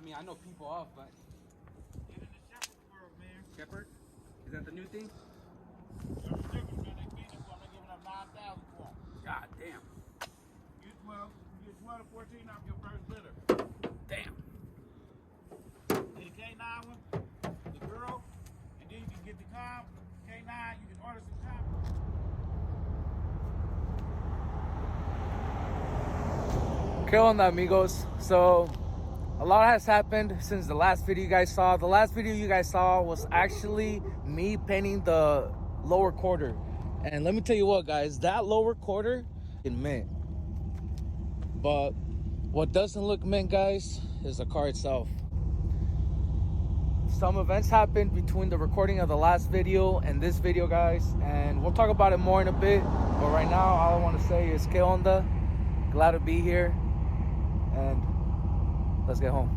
mean, I know people off, but... Get in the shepherd world, man. Shepherd? Is that the new thing? You're the shepherd, man. They feed us for them. They're giving up 9,000 for them. God damn. You get 12 to 14 off your first litter. Damn. And the K9 one, the girl, and then you can get the calm. K9, you can order some calm. ¿Qué onda, amigos? So a lot has happened since the last video you guys saw. The last video you guys saw was actually me painting the lower quarter. And let me tell you what, guys, that lower quarter is mint. But what doesn't look mint, guys, is the car itself. Some events happened between the recording of the last video and this video, guys, and we'll talk about it more in a bit. But right now, all I want to say is ¿Qué onda? Glad to be here, and let's get home.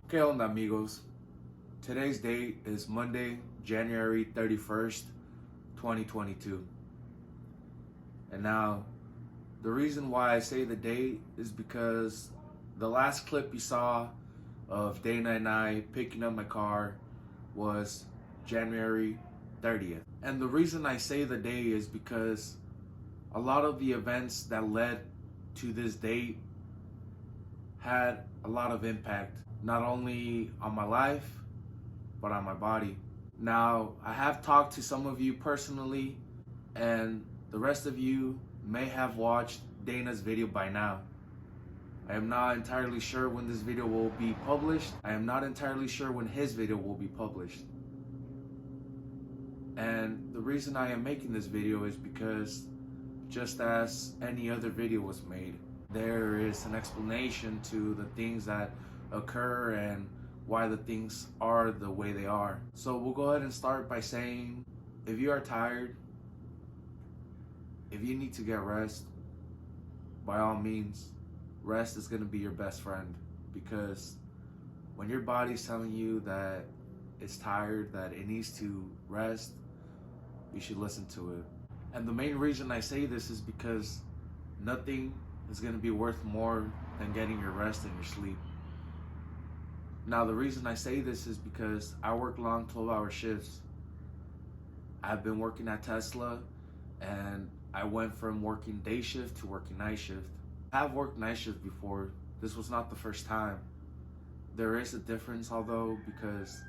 ¿Qué onda, amigos? Today's date is Monday, January 31st, 2022. And now, the reason why I say the date is because the last clip you saw of Dana and I picking up my car was January 30th. And the reason I say the day is because a lot of the events that led to this date had a lot of impact, not only on my life, but on my body. Now, I have talked to some of you personally, and the rest of you may have watched Dana's video by now. I am not entirely sure when this video will be published. I am not entirely sure when his video will be published. And the reason I am making this video is because just as any other video was made, there is an explanation to the things that occur and why the things are the way they are. So we'll go ahead and start by saying, if you are tired, if you need to get rest, by all means, rest is going to be your best friend. Because when your body's telling you that it's tired, that it needs to rest, you should listen to it. And the main reason I say this is because nothing is going to be worth more than getting your rest and your sleep. Now, the reason I say this is because I work long 12-hour shifts. I've been working at Tesla, and I went from working day shift to working night shift. I've worked night shift before. This was not the first time. There is a difference, although, because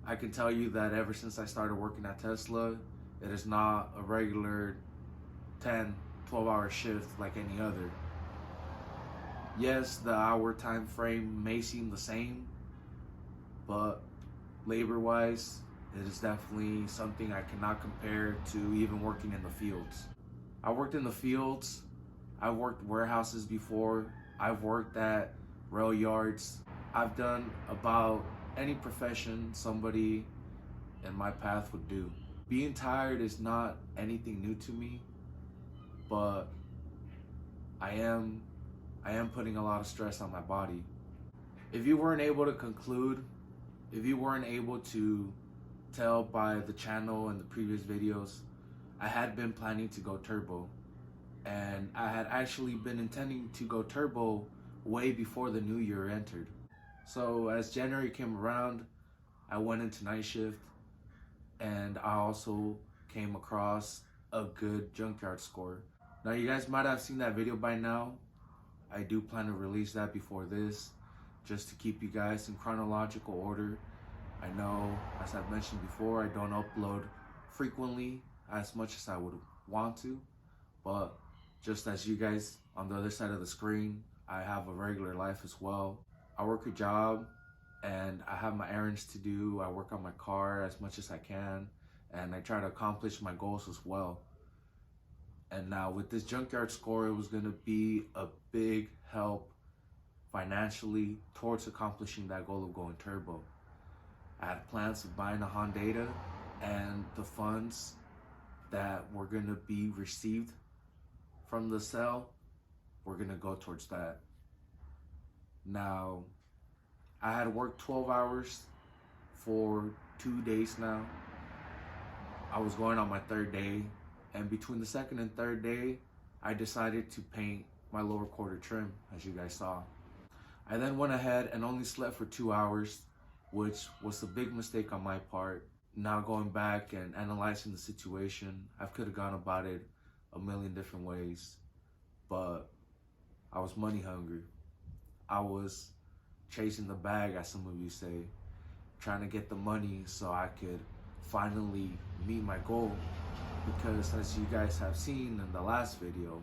I can tell you that ever since I started working at Tesla, it is not a regular 10, 12-hour shift like any other. Yes, the hour time frame may seem the same, but labor-wise, it is definitely something I cannot compare to even working in the fields. I worked in the fields, I've worked warehouses before, I've worked at rail yards. I've done about any profession somebody in my path would do. Being tired is not anything new to me, but I am putting a lot of stress on my body. If you weren't able to conclude, if you weren't able to tell by the channel and the previous videos, I had been planning to go turbo. And I had actually been intending to go turbo way before the new year entered. So as January came around, I went into night shift, and I also came across a good junkyard score. Now, you guys might have seen that video by now. I do plan to release that before this, just to keep you guys in chronological order. I know, as I've mentioned before, I don't upload frequently as much as I would want to, but just as you guys on the other side of the screen, I have a regular life as well. I work a job, and I have my errands to do. I work on my car as much as I can, and I try to accomplish my goals as well. And now with this junkyard score, it was going to be a big help financially towards accomplishing that goal of going turbo. I had plans of buying a Honda, and the funds that were gonna be received from the sale, we're gonna go towards that. Now, I had worked 12 hours for 2 days now. I was going on my third day, and between the second and third day, I decided to paint my lower quarter trim, as you guys saw. I then went ahead and only slept for 2 hours, which was a big mistake on my part. Now going back and analyzing the situation, I could have gone about it a million different ways, but I was money hungry. I was chasing the bag, as some of you say, trying to get the money so I could finally meet my goal. Because as you guys have seen in the last video,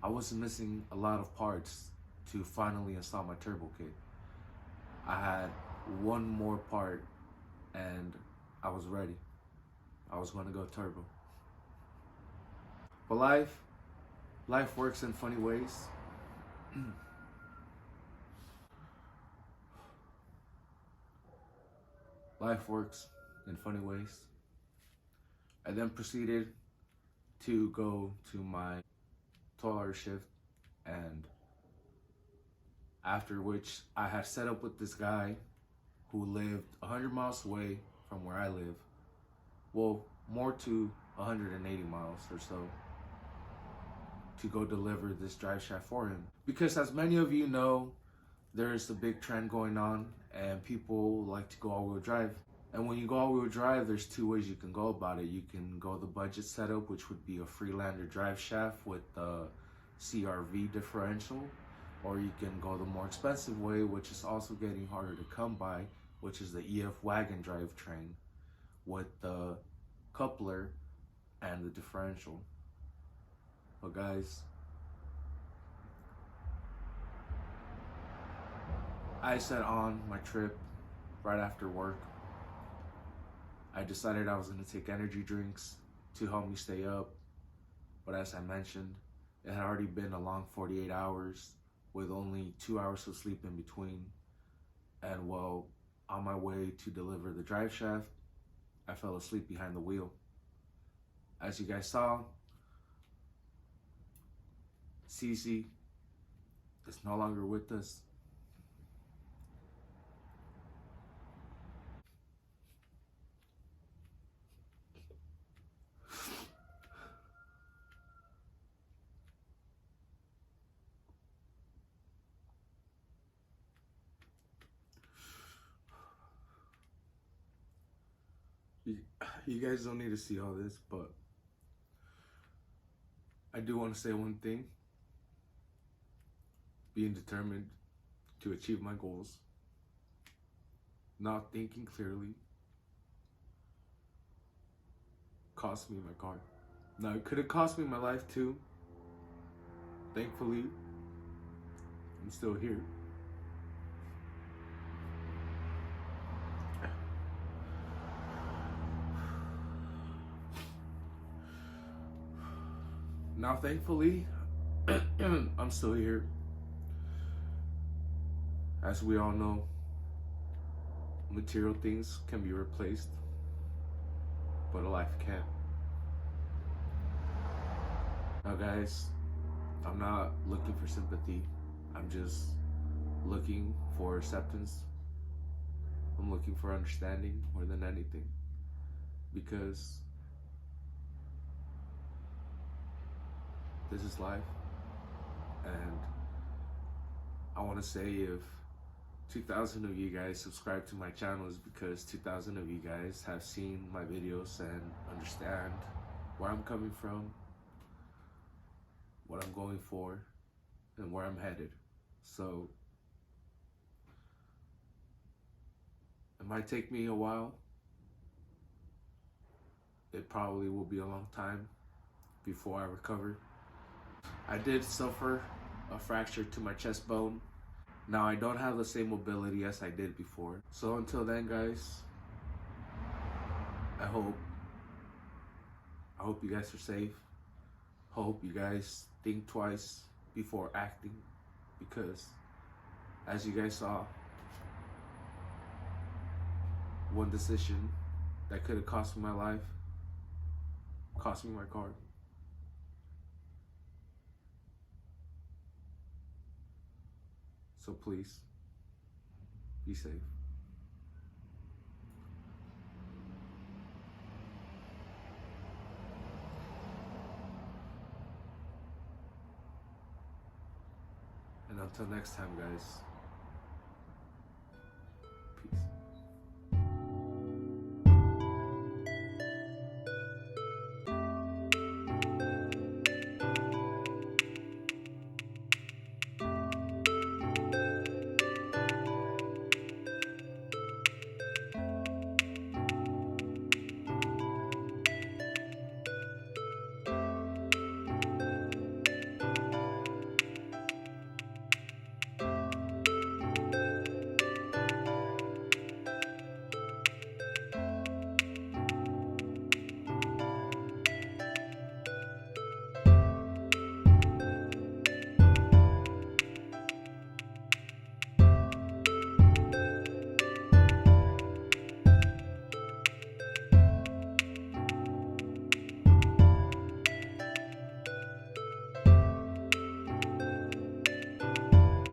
I was missing a lot of parts to finally install my turbo kit. I had one more part and I was ready. I was going to go turbo. But life works in funny ways. Life works in funny ways. I then proceeded to go to my 12-hour shift, and after which I had set up with this guy who lived 100 miles away from where I live. Well, more to 180 miles or so, to go deliver this drive shaft for him. Because as many of you know, there's a big trend going on and people like to go all-wheel drive. And when you go all-wheel drive, there's two ways you can go about it. You can go the budget setup, which would be a Freelander drive shaft with the CRV differential, or you can go the more expensive way, which is also getting harder to come by, which is the EF wagon drivetrain with the coupler and the differential. But guys, I set on my trip right after work. I decided I was going to take energy drinks to help me stay up. But as I mentioned, it had already been a long 48 hours with only 2 hours of sleep in between. And well, on my way to deliver the drive shaft, I fell asleep behind the wheel. As you guys saw, Cece is no longer with us. You guys don't need to see all this, but I do want to say one thing. Being determined to achieve my goals, not thinking clearly, cost me my car. Now, it could have cost me my life too. Thankfully, I'm still here. Now, thankfully, I'm still here. As we all know, material things can be replaced, but a life can't. Now, guys, I'm not looking for sympathy. I'm just looking for acceptance. I'm looking for understanding more than anything. Because this is life. And I want to say, if 2,000 of you guys subscribe to my channel, is because 2,000 of you guys have seen my videos and understand where I'm coming from, what I'm going for, and where I'm headed. So it might take me a while. It probably will be a long time before I recover. I did suffer a fracture to my chest bone. Now, I don't have the same mobility as I did before. So until then, guys, I hope you guys are safe. Hope you guys think twice before acting, because as you guys saw, one decision that could have cost me my life cost me my car. So please, be safe. And until next time, guys.